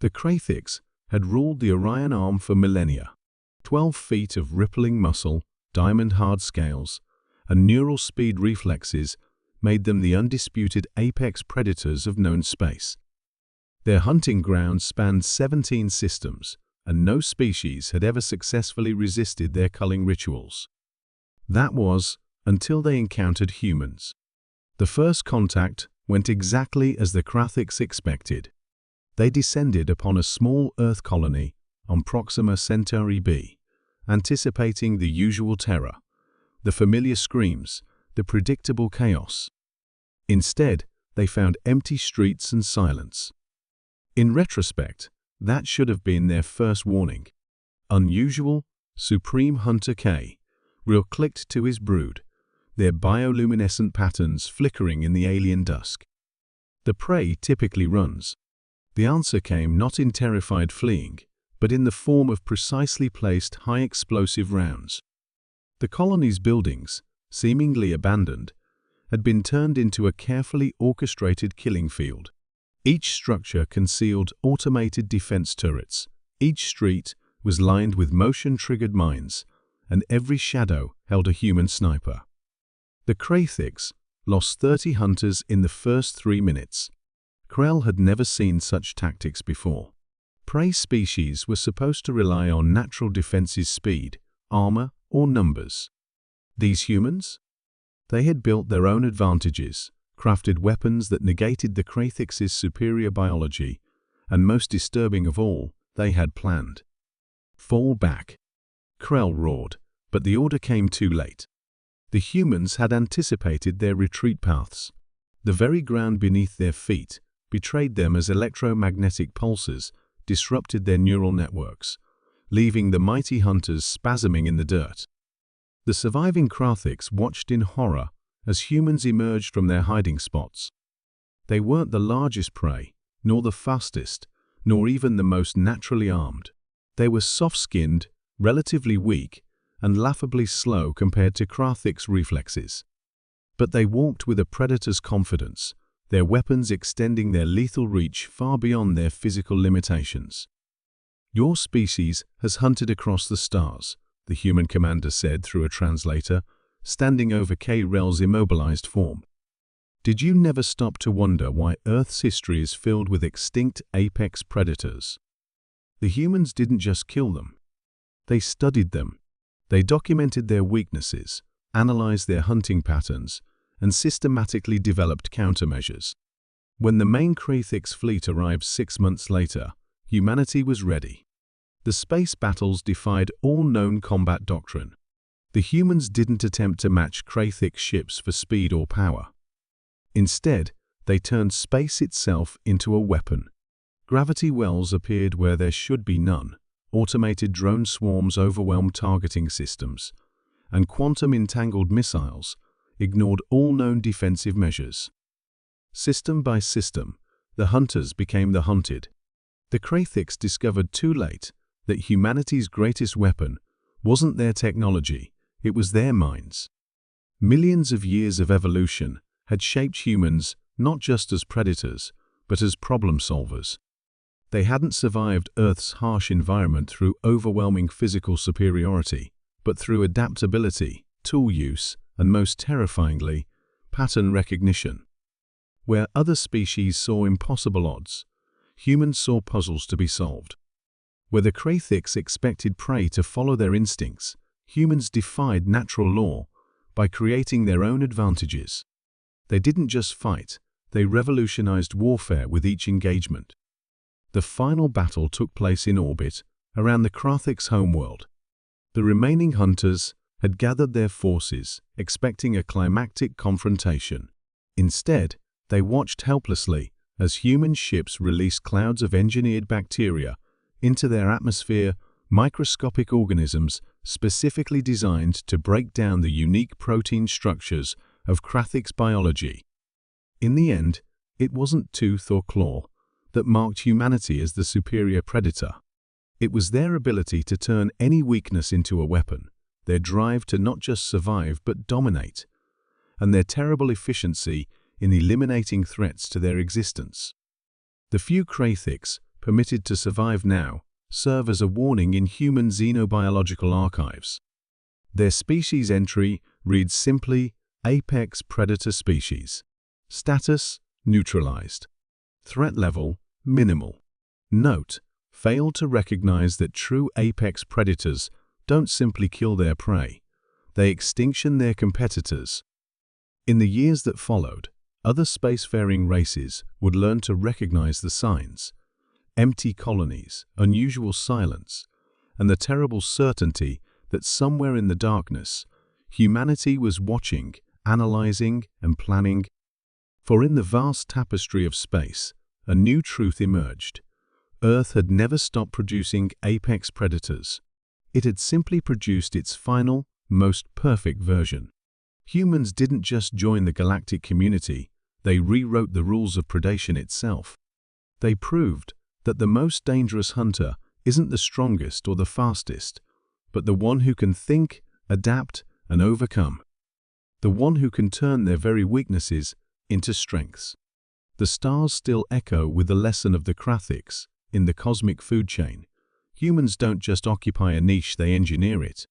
The Krathiks had ruled the Orion Arm for millennia. 12 feet of rippling muscle, diamond-hard scales, and neural speed reflexes made them the undisputed apex predators of known space. Their hunting grounds spanned 17 systems, and no species had ever successfully resisted their culling rituals. That was, until they encountered humans. The first contact went exactly as the Krathiks expected. They descended upon a small Earth colony on Proxima Centauri b, anticipating the usual terror, the familiar screams, the predictable chaos. Instead, they found empty streets and silence. In retrospect, that should have been their first warning. Unusual, Supreme Hunter K clicked to his brood, their bioluminescent patterns flickering in the alien dusk. The prey typically runs. The answer came not in terrified fleeing, but in the form of precisely placed high-explosive rounds. The colony's buildings, seemingly abandoned, had been turned into a carefully orchestrated killing field. Each structure concealed automated defense turrets. Each street was lined with motion-triggered mines, and every shadow held a human sniper. The Krathiks lost 30 hunters in the first 3 minutes. Krell had never seen such tactics before. Prey species were supposed to rely on natural defenses, speed, armor, or numbers. These humans? They had built their own advantages, crafted weapons that negated the Krathiks' superior biology, and most disturbing of all, they had planned. Fall back. Krell roared, but the order came too late. The humans had anticipated their retreat paths. The very ground beneath their feet betrayed them as electromagnetic pulses disrupted their neural networks, leaving the mighty hunters spasming in the dirt. The surviving Krathiks watched in horror as humans emerged from their hiding spots. They weren't the largest prey, nor the fastest, nor even the most naturally armed. They were soft-skinned, relatively weak, and laughably slow compared to Krathiks' reflexes. But they walked with a predator's confidence, their weapons extending their lethal reach far beyond their physical limitations. "Your species has hunted across the stars," the human commander said through a translator, standing over K-Rel's immobilized form. "Did you never stop to wonder why Earth's history is filled with extinct apex predators?" The humans didn't just kill them. They studied them. They documented their weaknesses, analyzed their hunting patterns, and systematically developed countermeasures. When the main Krathiks fleet arrived 6 months later, humanity was ready. The space battles defied all known combat doctrine. The humans didn't attempt to match Krathik ships for speed or power. Instead, they turned space itself into a weapon. Gravity wells appeared where there should be none, automated drone swarms overwhelmed targeting systems, and quantum-entangled missiles ignored all known defensive measures. System by system, the hunters became the hunted. The Krathiks discovered too late that humanity's greatest weapon wasn't their technology, it was their minds. Millions of years of evolution had shaped humans not just as predators, but as problem solvers. They hadn't survived Earth's harsh environment through overwhelming physical superiority, but through adaptability, tool use, and most terrifyingly, pattern recognition. Where other species saw impossible odds, humans saw puzzles to be solved. Where the Krathiks expected prey to follow their instincts, humans defied natural law by creating their own advantages. They didn't just fight, they revolutionized warfare with each engagement. The final battle took place in orbit, around the Krathiks' homeworld. The remaining hunters had gathered their forces, expecting a climactic confrontation. Instead, they watched helplessly as human ships released clouds of engineered bacteria into their atmosphere, microscopic organisms specifically designed to break down the unique protein structures of Krathiks' biology. In the end, it wasn't tooth or claw that marked humanity as the superior predator. It was their ability to turn any weakness into a weapon, their drive to not just survive but dominate, and their terrible efficiency in eliminating threats to their existence. The few Krathiks permitted to survive now, serve as a warning in human xenobiological archives. Their species entry reads simply, Apex Predator Species. Status: neutralized. Threat level: minimal. Note: failed to recognize that true apex predators don't simply kill their prey, they extinction their competitors. In the years that followed, other spacefaring races would learn to recognize the signs: empty colonies, unusual silence, and the terrible certainty that somewhere in the darkness, humanity was watching, analyzing, and planning. For in the vast tapestry of space, a new truth emerged. Earth had never stopped producing apex predators. It had simply produced its final, most perfect version. Humans didn't just join the galactic community, they rewrote the rules of predation itself. They proved that the most dangerous hunter isn't the strongest or the fastest, but the one who can think, adapt, and overcome. The one who can turn their very weaknesses into strengths. The stars still echo with the lesson of the Krathiks in the cosmic food chain. Humans don't just occupy a niche, they engineer it.